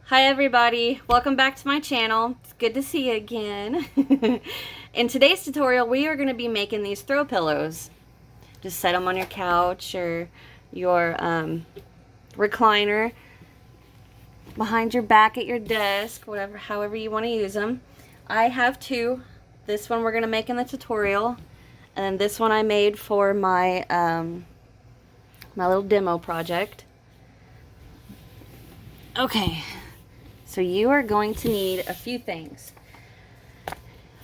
Hi everybody, welcome back to my channel. It's good to see you again. In today's tutorial we are going to be making these throw pillows. Just set them on your couch or your recliner, behind your back at your desk, whatever, however you want to use them. I have two. This one we're going to make in the tutorial, and then this one I made for my my little demo project. Okay. So you are going to need a few things.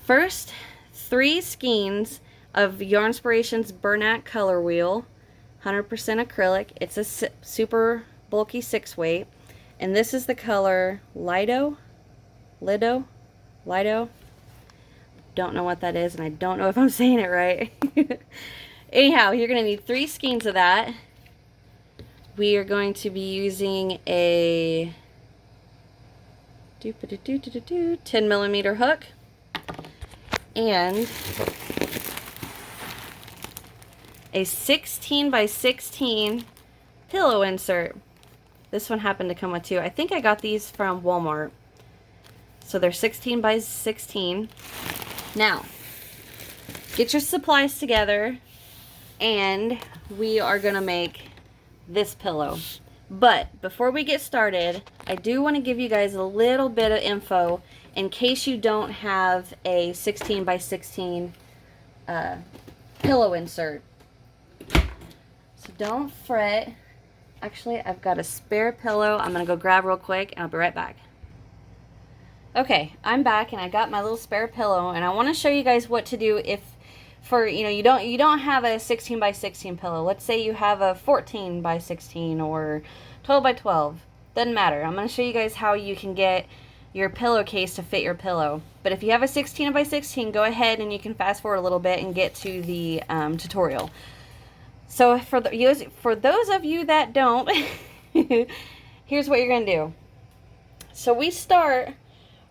First, 3 skeins of Yarnspiration's Burlap color wheel, 100% acrylic. It's a super bulky 6-weight, and this is the color Lido. Don't know what that is, and I don't know if I'm saying it right. Anyhow, you're going to need 3 skeins of that. We are going to be using a 10mm hook and a 16 by 16 pillow insert. This one happened to come with 2. I think I got these from Walmart. So they're 16 by 16. Now, get your supplies together and we are gonna make this pillow. But before we get started, I do want to give you guys a little bit of info in case you don't have a 16 by 16 pillow insert. So don't fret. Actually, I've got a spare pillow. I'm going to go grab real quick and I'll be right back. Okay, I'm back and I got my little spare pillow, and I want to show you guys what to do if you don't have a 16 by 16 pillow. Let's say you have a 14 by 16 or 12 by 12. Doesn't matter. I'm going to show you guys how you can get your pillowcase to fit your pillow. But if you have a 16 by 16, go ahead and you can fast forward a little bit and get to the tutorial. So for those of you that don't, here's what you're going to do. So we start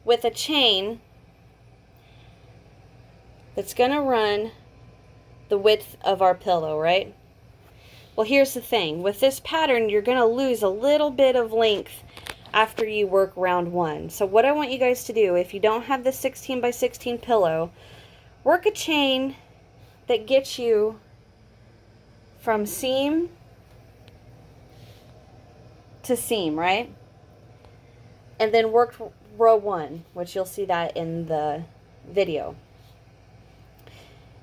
with a chain that's going to run the width of our pillow, right? Well, here's the thing. With this pattern, you're going to lose a little bit of length after you work round 1. So what I want you guys to do, if you don't have the 16 by 16 pillow, work a chain that gets you from seam to seam, right? And then work row 1, which you'll see that in the video.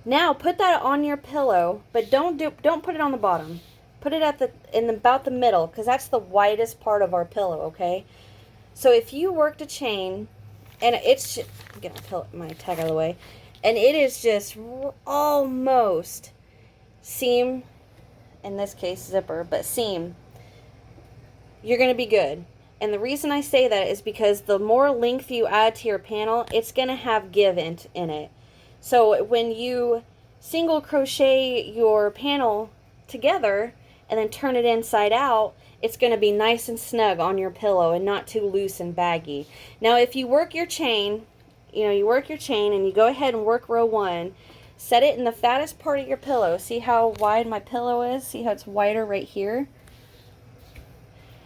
Now put that on your pillow, but don't put it on the bottom. Put it at about the middle, because that's the widest part of our pillow, okay? So if you worked a chain, and it's, I'm gonna pull my tag out of the way, and it is just almost seam, in this case zipper, but seam, you're gonna be good. And the reason I say that is because the more length you add to your panel, it's gonna have give in it. So when you single crochet your panel together and then turn it inside out, it's going to be nice and snug on your pillow and not too loose and baggy. Now if you work your chain, you work your chain and you go ahead and work row 1, set it in the fattest part of your pillow. See how wide my pillow is? See how it's wider right here?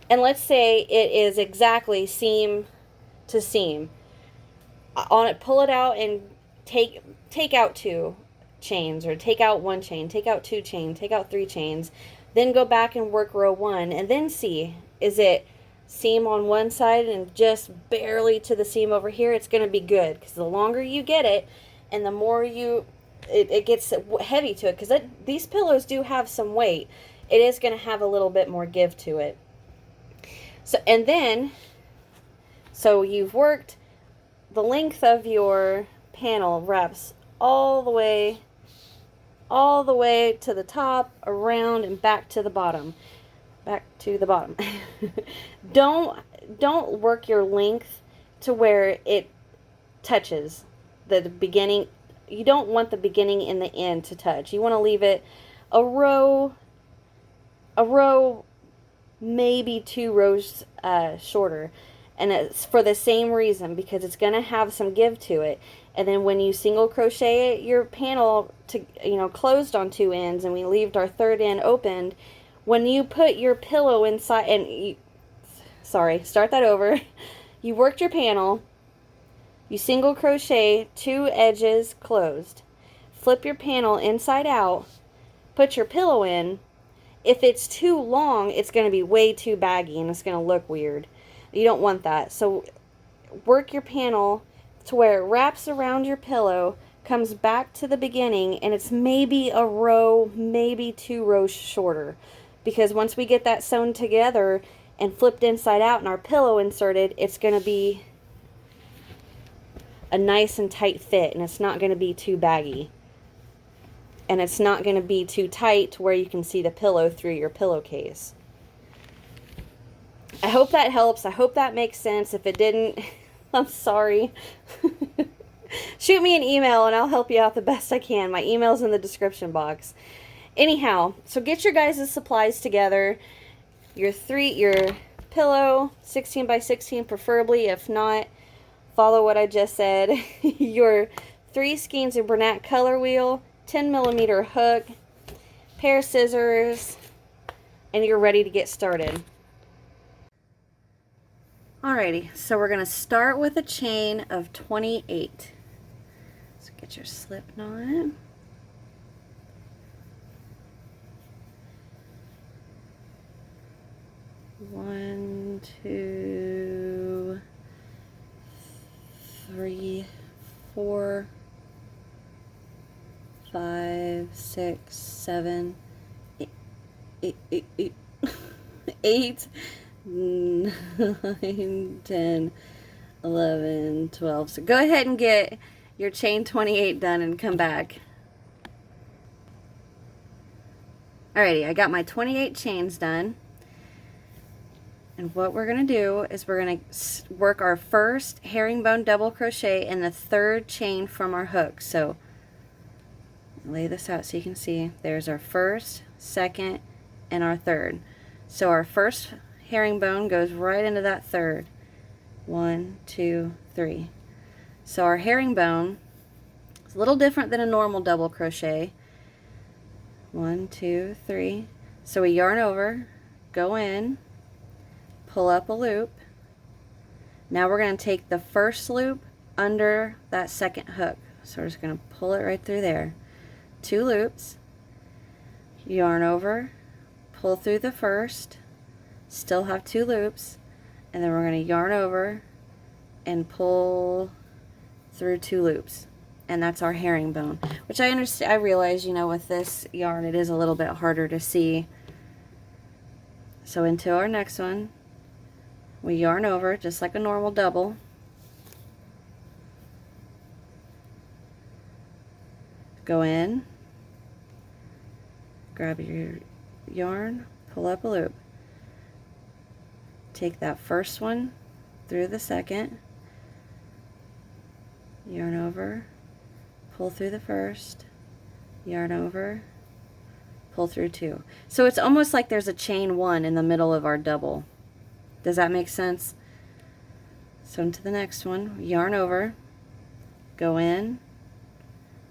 And let's say it is exactly seam to seam. On it, pull it out and take out 2 chains, or take out 1 chain, take out 2 chains, take out 3 chains, then go back and work row 1 and then see, is it seam on one side and just barely to the seam over here? It's going to be good, because the longer you get it and the more it gets heavy to it, because these pillows do have some weight, it is going to have a little bit more give to it. So you've worked the length of your panel, wraps all the way to the top, around, and back to the bottom. Don't work your length to where it touches the beginning. You don't want the beginning and the end to touch. You want to leave it a row, maybe 2 rows shorter. And it's for the same reason, because it's going to have some give to it. And then when you single crochet it, your panel closed on 2 ends, and we left our 3rd end opened, when you put your pillow inside, and sorry, start that over. You worked your panel, you single crochet 2 edges closed, flip your panel inside out, put your pillow in. If it's too long, it's going to be way too baggy and it's going to look weird. You don't want that. So work your panel to where it wraps around your pillow, comes back to the beginning, and it's maybe a row, maybe 2 rows shorter. Because once we get that sewn together and flipped inside out and our pillow inserted, it's going to be a nice and tight fit, and it's not going to be too baggy. And it's not going to be too tight to where you can see the pillow through your pillowcase. I hope that helps. I hope that makes sense. If it didn't, I'm sorry. Shoot me an email and I'll help you out the best I can. My email's in the description box. Anyhow, so get your guys' supplies together. Your pillow, 16 by 16 preferably. If not, follow what I just said. Your 3 skeins of Bernat color wheel, 10mm hook, pair of scissors, and you're ready to get started. Alrighty, so we're going to start with a chain of 28. So get your slip knot. One, 2, 3, 4, 5, 6, 7, 8, 9, 10, 11, 12. So go ahead and get your chain 28 done and come back. Alrighty, I got my 28 chains done. And what we're going to do is we're going to work our first herringbone double crochet in the 3rd chain from our hook. So lay this out so you can see. There's our 1st, 2nd, and our 3rd. So our first herringbone goes right into that 3rd. 1, 2, 3. So our herringbone is a little different than a normal double crochet. 1, 2, 3. So we yarn over, go in, pull up a loop. Now we're going to take the first loop under that 2nd hook. So we're just going to pull it right through there. 2 loops, yarn over, pull through the first, still have 2 loops, and then we're going to yarn over and pull through 2 loops. And that's our herringbone, which I understand. I realize, you know, with this yarn it is a little bit harder to see. So into our next one, we yarn over just like a normal double, go in, grab your yarn, pull up a loop, take that first one through the 2nd, yarn over, pull through the first, yarn over, pull through 2. So it's almost like there's a chain 1 in the middle of our double. Does that make sense? So into the next one, yarn over, go in,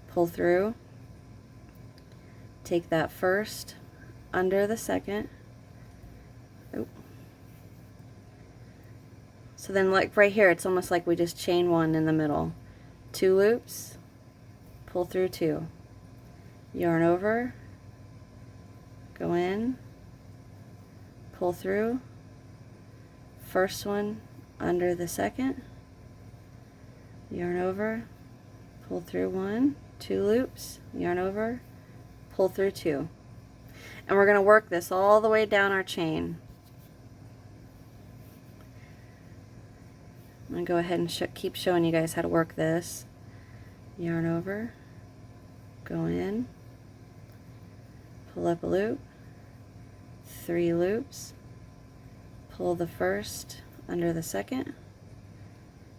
pull through, take that first under the 2nd. Oop. So then, like right here, it's almost like we just chain 1 in the middle. 2 loops, pull through 2, yarn over, go in, pull through, first one under the 2nd, yarn over, pull through 1, 2 loops, yarn over, pull through 2. And we're going to work this all the way down our chain. I'm going to go ahead and keep showing you guys how to work this. Yarn over, go in, pull up a loop, 3 loops, pull the first under the 2nd,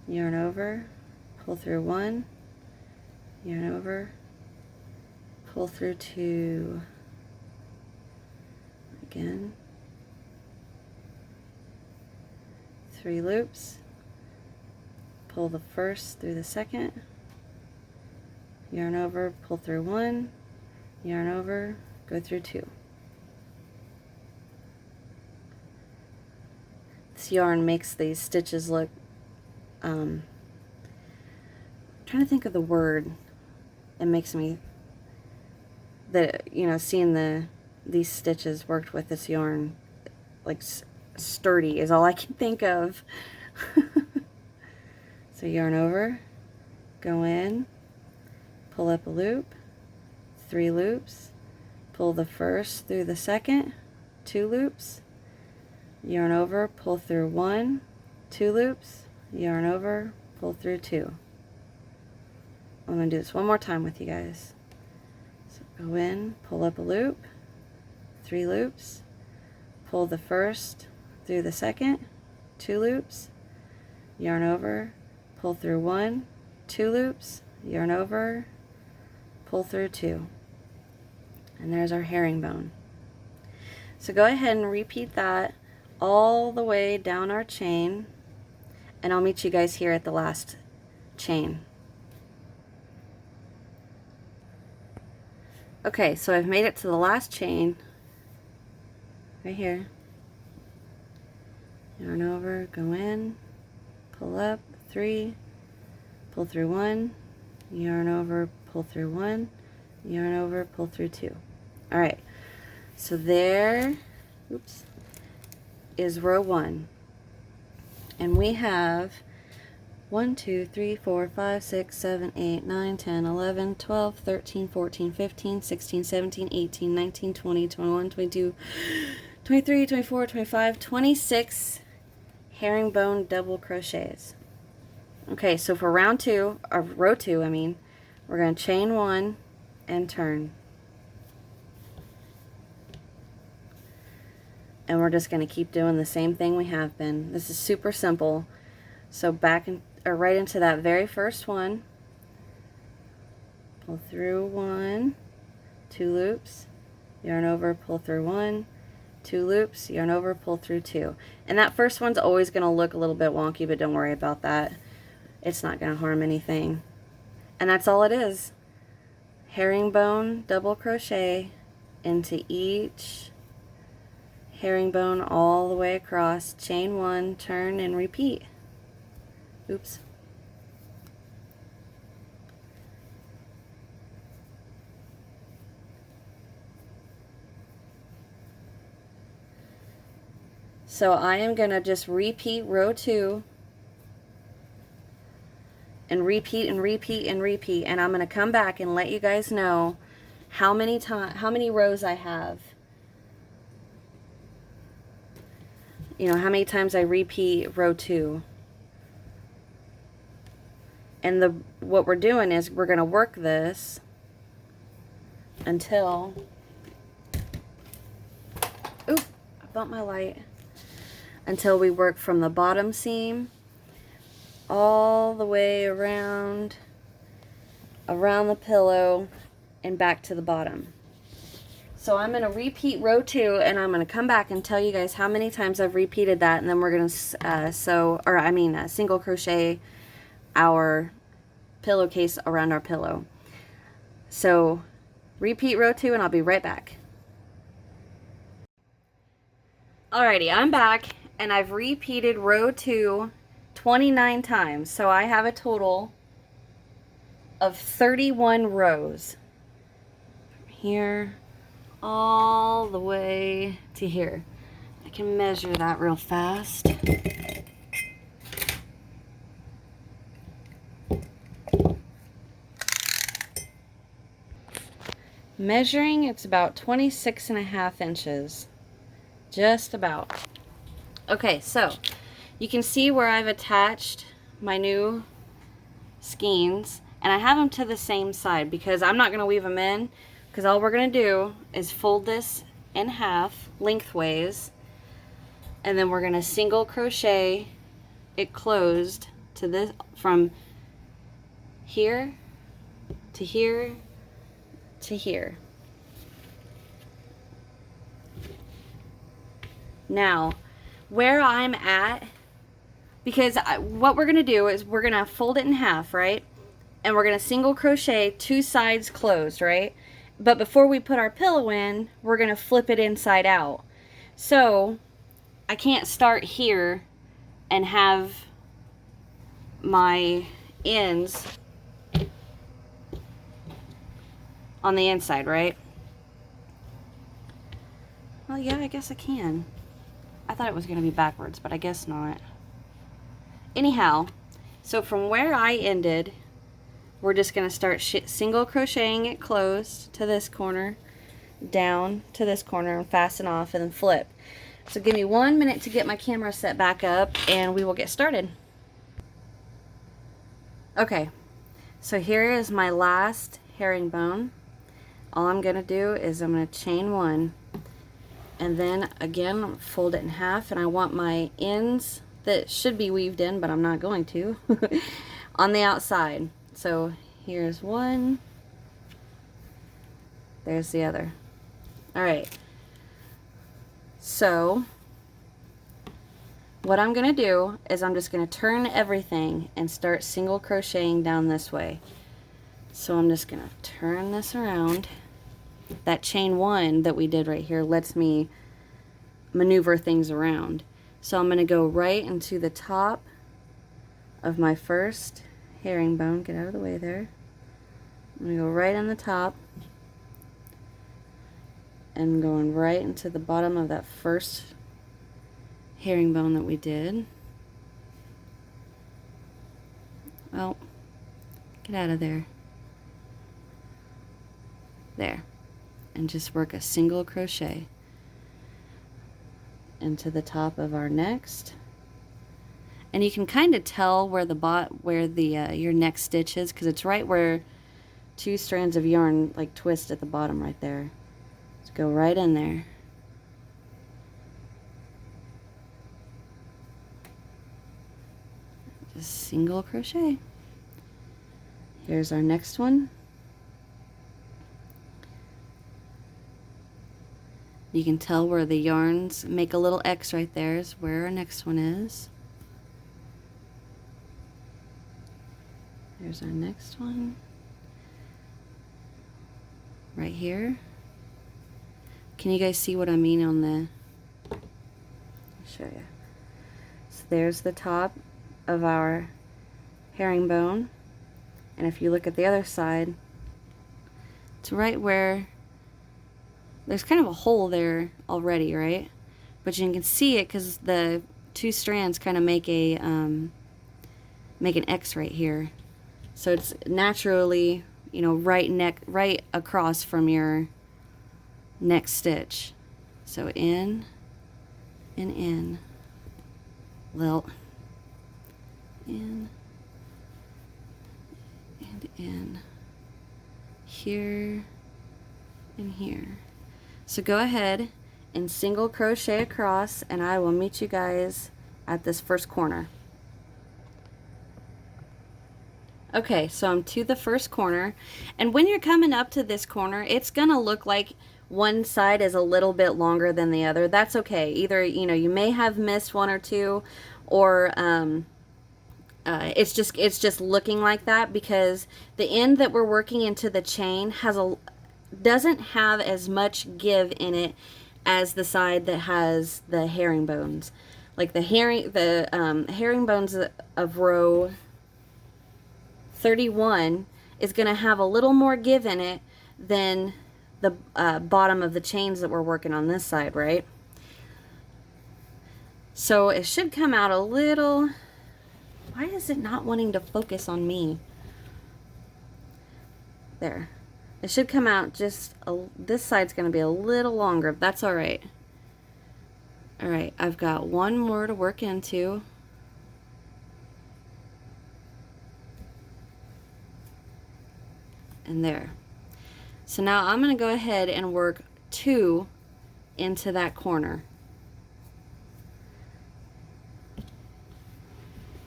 yarn over, pull through 1, yarn over, pull through 2, again, 3 loops, pull the first through the 2nd, yarn over, pull through 1, yarn over, go through 2. this yarn makes these stitches look, I'm trying to think of the word. It makes me, you know, seeing these stitches worked with this yarn, like sturdy is all I can think of. So yarn over, go in, pull up a loop, 3 loops, pull the first through the second, 2 loops, yarn over, pull through 1, 2 loops, yarn over, pull through 2. I'm going to do this one more time with you guys. So go in, pull up a loop, 3 loops, pull the first through the second, 2 loops, yarn over, pull through 1, 2 loops, yarn over, pull through 2. And there's our herringbone. So go ahead and repeat that all the way down our chain, and I'll meet you guys here at the last chain. Okay, so I've made it to the last chain right here. Yarn over, go in, pull up, 3, pull through 1, yarn over, pull through 1, yarn over, pull through 2. All right, so there, oops, is row 1, and we have 1, 2, 3, 4, 5, 6, 7, 8, 9, 10, 11, 12, 13, 14, 15, 16, 17, 18, 19, 20, 21, 22, 23, 24, 25, 26 herringbone double crochets. Okay, so for round 2, or row 2, I mean, we're going to chain 1 and turn. And we're just going to keep doing the same thing we have been. This is super simple. So back in, or right into that very first one, pull through 1, 2 loops, yarn over, pull through 1, 2 loops, yarn over, pull through 2. And that first one's always going to look a little bit wonky, but don't worry about that. It's not going to harm anything. And that's all it is. Herringbone double crochet into each herringbone all the way across, chain 1, turn, and repeat. Oops. So I am going to just repeat row 2 and repeat and repeat and repeat, and I'm going to come back and let you guys know how many rows I have. You know, how many times I repeat row 2. And what we're doing is we're going to work this until, oop, I bumped my light, until we work from the bottom seam all the way around the pillow and back to the bottom. So I'm going to repeat row 2, and I'm going to come back and tell you guys how many times I've repeated that, and then we're going to single crochet our pillowcase around our pillow. So repeat row 2, and I'll be right back. Alrighty, I'm back, and I've repeated row 2 29 times, so I have a total of 31 rows from here all the way to here. I can measure that real fast. Measuring, it's about 26.5 inches. Just about. Okay, so you can see where I've attached my new skeins, and I have them to the same side because I'm not going to weave them in, because all we're going to do is fold this in half lengthways, and then we're going to single crochet it closed to this, from here to here to here. Now, where I'm at, because what we're going to do is we're going to fold it in half, right? And we're going to single crochet 2 sides closed, right? But before we put our pillow in, we're going to flip it inside out. So I can't start here and have my ends on the inside, right? Well, yeah, I guess I can. I thought it was going to be backwards, but I guess not. Anyhow, so from where I ended, we're just going to start single crocheting it closed to this corner, down to this corner, and fasten off, and then flip. So give me 1 minute to get my camera set back up, and we will get started. Okay, so here is my last herringbone. All I'm going to do is I'm going to chain 1, and then again fold it in half, and I want my ends that should be weaved in, but I'm not going to, on the outside. So here's 1, there's the other. Alright, so what I'm going to do is I'm just going to turn everything and start single crocheting down this way. So I'm just going to turn this around. That chain 1 that we did right here lets me maneuver things around. So I'm going to go right into the top of my first herringbone. Get out of the way there. I'm going to go right on the top and going right into the bottom of that first herringbone that we did. Well, get out of there. There. And just work a single crochet into the top of our next. And you can kind of tell where your next stitch is, because it's right where 2 strands of yarn like twist at the bottom right there. Just go right in there. Just single crochet. Here's our next one. You can tell where the yarns make a little X right there is where our next one is. There's our next one. Right here. Can you guys see what I mean on the... I'll show you. So there's the top of our herringbone. And if you look at the other side, it's right where... There's kind of a hole there already, right? But you can see it because the 2 strands kind of make an X right here. So it's naturally, you know, right across from your next stitch. So in and in. Well, in and in. Here and here. So go ahead and single crochet across, and I will meet you guys at this first corner. Okay, so I'm to the first corner, and when you're coming up to this corner, it's gonna look like one side is a little bit longer than the other. That's okay. Either, you know, you may have missed 1 or 2, or it's just looking like that because the end that we're working into the chain doesn't have as much give in it as the side that has the herringbones. Like the herringbones of row 31 is going to have a little more give in it than the bottom of the chains that we're working on this side, right? So it should come out a little... Why is it not wanting to focus on me? There. It should come out just this side's going to be a little longer, but that's all right. All right, I've got 1 more to work into. And there. So now I'm going to go ahead and work 2 into that corner.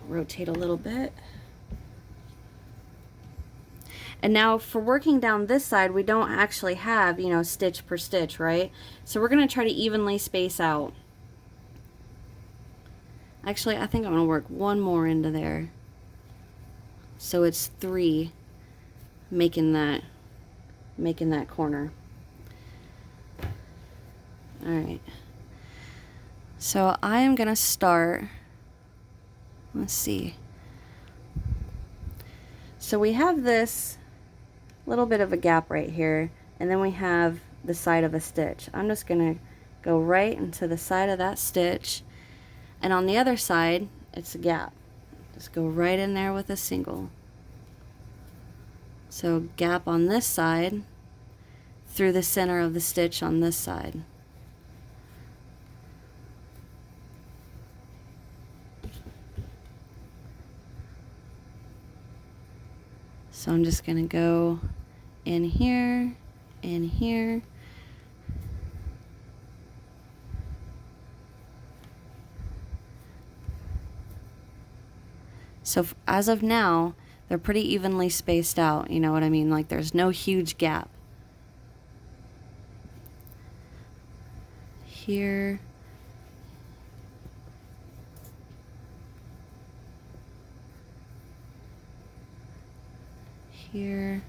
Rotate a little bit. And now for working down this side, we don't actually have, you know, stitch per stitch, right? So we're going to try to evenly space out. Actually, I think I'm going to work 1 more into there. So it's 3 making that corner. All right. So I am going to start Let's see. So we have this little bit of a gap right here, and then we have the side of a stitch. I'm just gonna go right into the side of that stitch, and on the other side it's a gap. Just go right in there with a single. So gap on this side through the center of the stitch on this side. So I'm just going to go in here, in here. So as of now, they're pretty evenly spaced out, you know what I mean? Like there's no huge gap. Here. Here.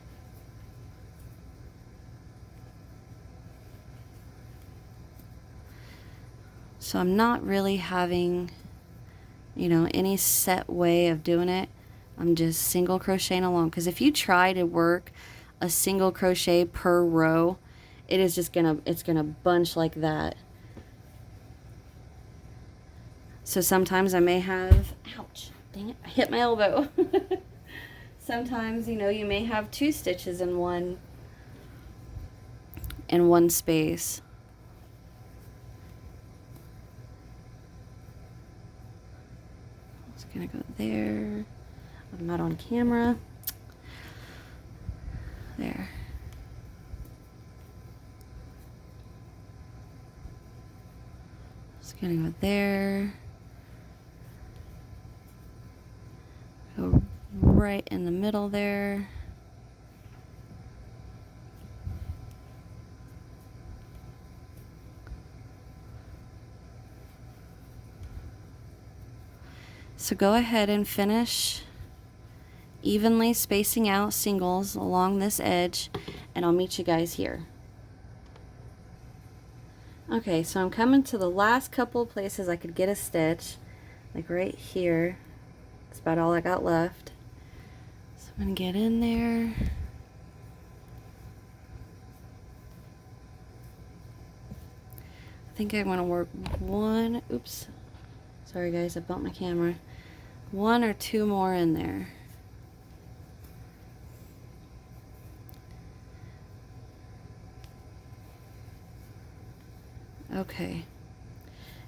So I'm not really having, you know, any set way of doing it. I'm just single crocheting along, because if you try to work a single crochet per row, it is just it's gonna bunch like that. So sometimes I may have, ouch, dang it, I hit my elbow. Sometimes, you know, you may have 2 stitches in one space. It's gonna go there. I'm not on camera. There. It's gonna go there. Go right in the middle there. So go ahead and finish evenly spacing out singles along this edge, and I'll meet you guys here. Okay, so I'm coming to the last couple of places I could get a stitch, like right here. That's about all I got left. So I'm gonna get in there. I think I'm gonna work one, oops, sorry guys, I bumped my camera. 1 or 2 more in there. Okay,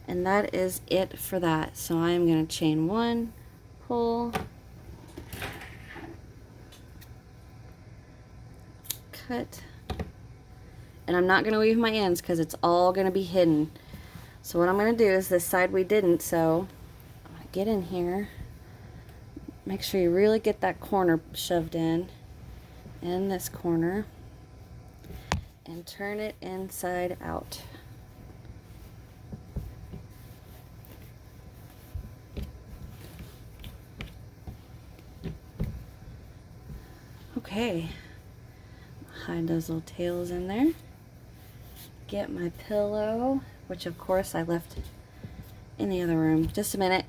and that is it for that. So I'm going to chain 1, pull, cut, and I'm not going to weave my ends because it's all going to be hidden. So what I'm going to do is this side we didn't, so I'm going to get in here, make sure you really get that corner shoved in this corner, and turn it inside out. Okay, hide those little tails in there. Get my pillow, which of course I left in the other room. Just a minute.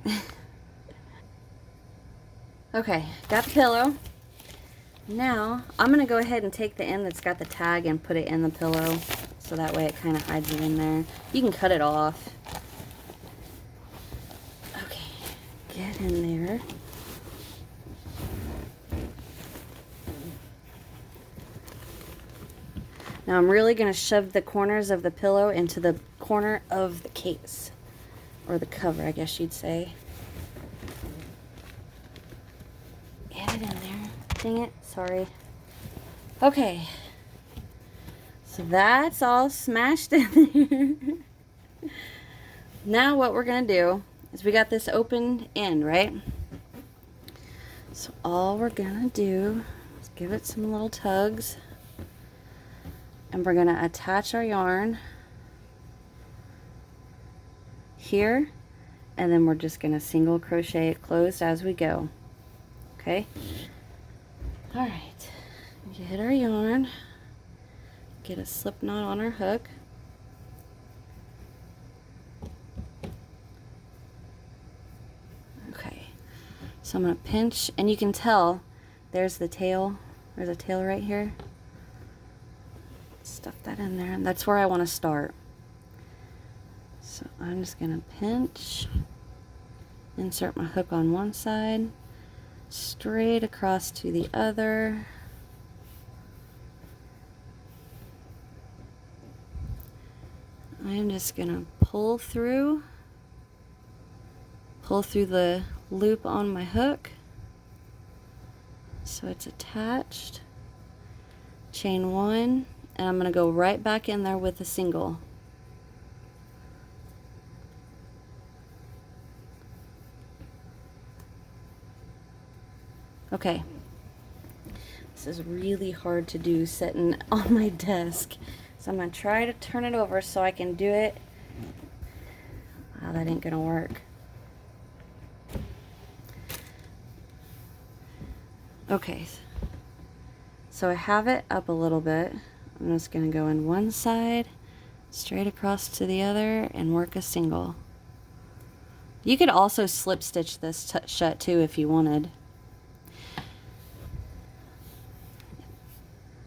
Okay, got the pillow. Now I'm gonna go ahead and take the end that's got the tag and put it in the pillow, so that way it kind of hides it in there. You can cut it off. Okay, get in there. Now I'm really going to shove the corners of the pillow into the corner of the case, or the cover, I guess you'd say. Get it in there. Dang it, sorry. Okay, so that's all smashed in there. Now what we're going to do is we got this open end, right? So all we're going to do is give it some little tugs. And we're going to attach our yarn here, and then we're just going to single crochet it closed as we go. Okay? Alright, get our yarn, get a slip knot on our hook. Okay, So I'm going to pinch, and you can tell there's the tail. There's a tail right here. Stuff that in there, and that's where I want to start. So I'm just going to pinch, insert my hook on one side, straight across to the other. I'm just going to pull through the loop on my hook so it's attached. Chain one, and I'm going to go right back in there with a single. Okay, this is really hard to do sitting on my desk, so I'm going to try to turn it over so I can do it. Oh, that ain't going to work. Okay, so I have it up a little bit. I'm just going to go in one side, straight across to the other, and work a single. You could also slip stitch this shut too if you wanted.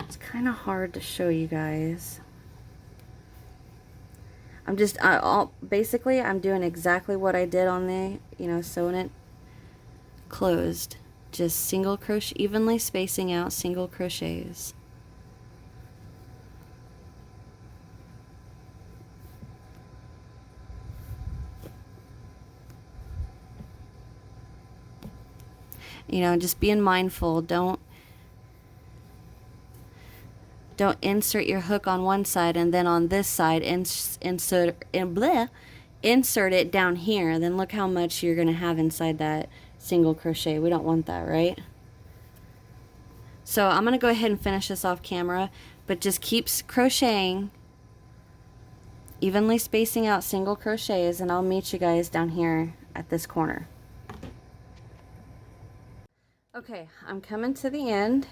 It's kind of hard to show you guys. I'm just, basically I'm doing exactly what I did on the, sewing it closed. Just single crochet, evenly spacing out single crochets. Just being mindful, don't insert your hook on one side and then on this side insert it down here. Then look how much you're going to have inside that single crochet. We don't want that, right? So I'm going to go ahead and finish this off camera, but just keep crocheting, evenly spacing out single crochets, and I'll meet you guys down here at this corner. Okay, I'm coming to the end,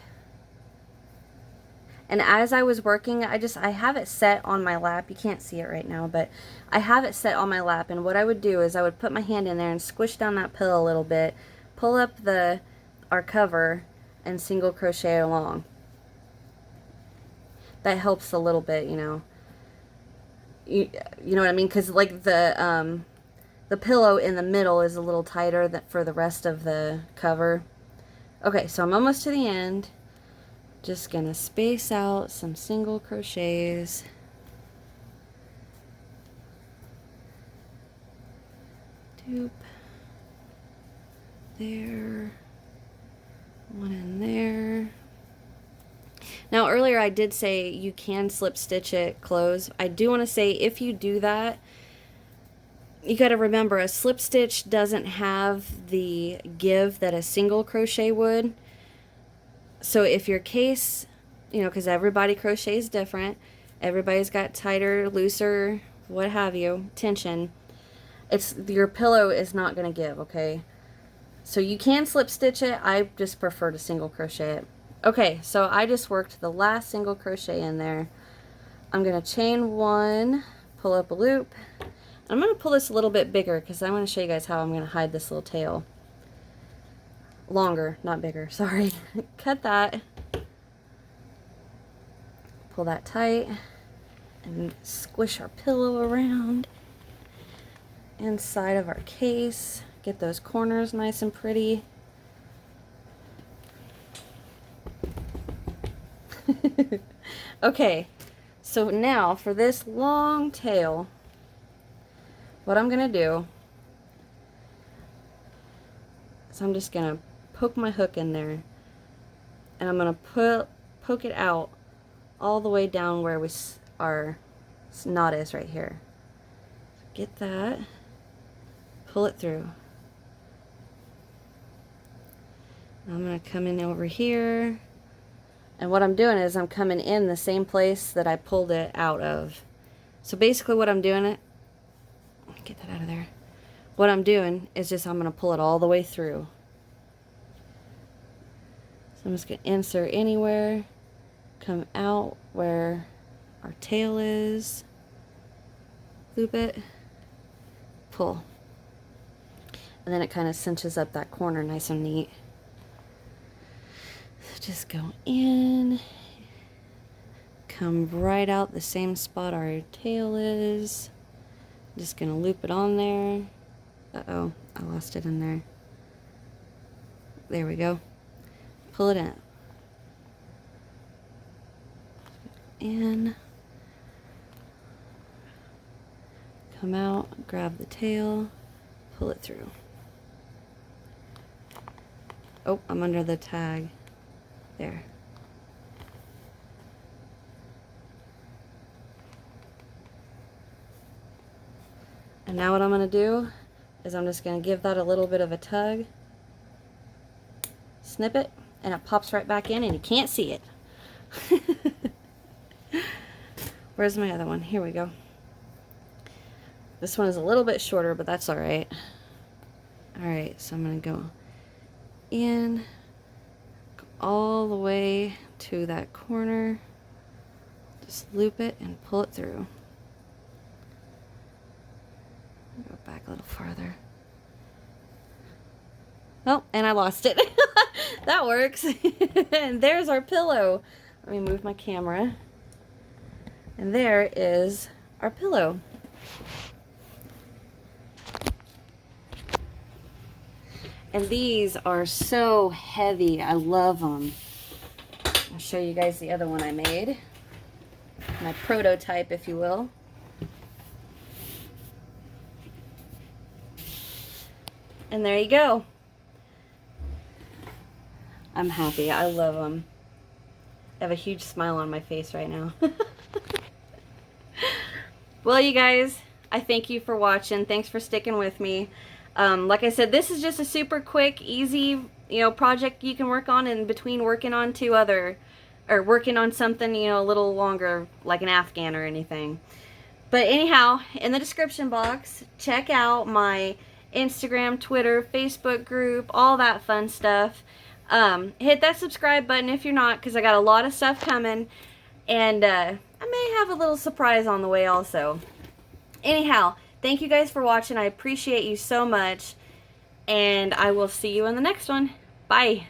and as I was working, I have it set on my lap. You can't see it right now, but I have it set on my lap, and what I would do is I would put my hand in there and squish down that pillow a little bit, pull up our cover, and single crochet along. That helps a little bit, you know what I mean, because like the pillow in the middle is a little tighter for the rest of the cover. Okay, so I'm almost to the end. Just gonna space out some single crochets. Doop. There. One in there. Now earlier I did say you can slip stitch it close. I do want to say if you do that, you got to remember a slip stitch doesn't have the give that a single crochet would. So if your case, because everybody crochets different, everybody's got tighter, looser, what have you, tension, your pillow is not going to give, okay? So you can slip stitch it. I just prefer to single crochet it. Okay, so I just worked the last single crochet in there. I'm going to chain one, pull up a loop. I'm going to pull this a little bit bigger because I want to show you guys how I'm going to hide this little tail. Longer, not bigger, sorry. Cut that. Pull that tight and squish our pillow around inside of our case. Get those corners nice and pretty. Okay, so now for this long tail, what I'm gonna do is I'm just gonna poke my hook in there, and I'm gonna poke it out all the way down where our knot is right here. Get that, pull it through. I'm gonna come in over here. And what I'm doing is I'm coming in the same place that I pulled it out of. So basically what I'm doing, get that out of there. What I'm doing is I'm going to pull it all the way through. So I'm just going to insert anywhere, come out where our tail is, loop it, pull. And then it kind of cinches up that corner nice and neat. So just go in, come right out the same spot our tail is. Just gonna loop it on there. Uh-oh, I lost it in there. There we go. Pull it in. Come out, grab the tail, pull it through. Oh, I'm under the tag. There. And now what I'm going to do is I'm just going to give that a little bit of a tug. Snip it, and it pops right back in, and you can't see it. Where's my other one? Here we go. This one is a little bit shorter, but that's alright. Alright, so I'm going to go in, go all the way to that corner, just loop it and pull it through. Go back a little farther. Oh, and I lost it. That works. And there's our pillow. Let me move my camera. And there is our pillow. And these are so heavy. I love them. I'll show you guys the other one I made. My prototype, if you will. And there you go. I'm happy. I love them. I have a huge smile on my face right now. Well, you guys, I thank you for watching. Thanks for sticking with me. Like I said, this is just a super quick, easy, project you can work on in between working on working on something, a little longer, like an Afghan or anything. But anyhow, in the description box, check out my Instagram, Twitter, Facebook group, all that fun stuff. Hit that subscribe button if you're not, because I got a lot of stuff coming, and I may have a little surprise on the way also. Anyhow, thank you guys for watching. I appreciate you so much, and I will see you in the next one. Bye.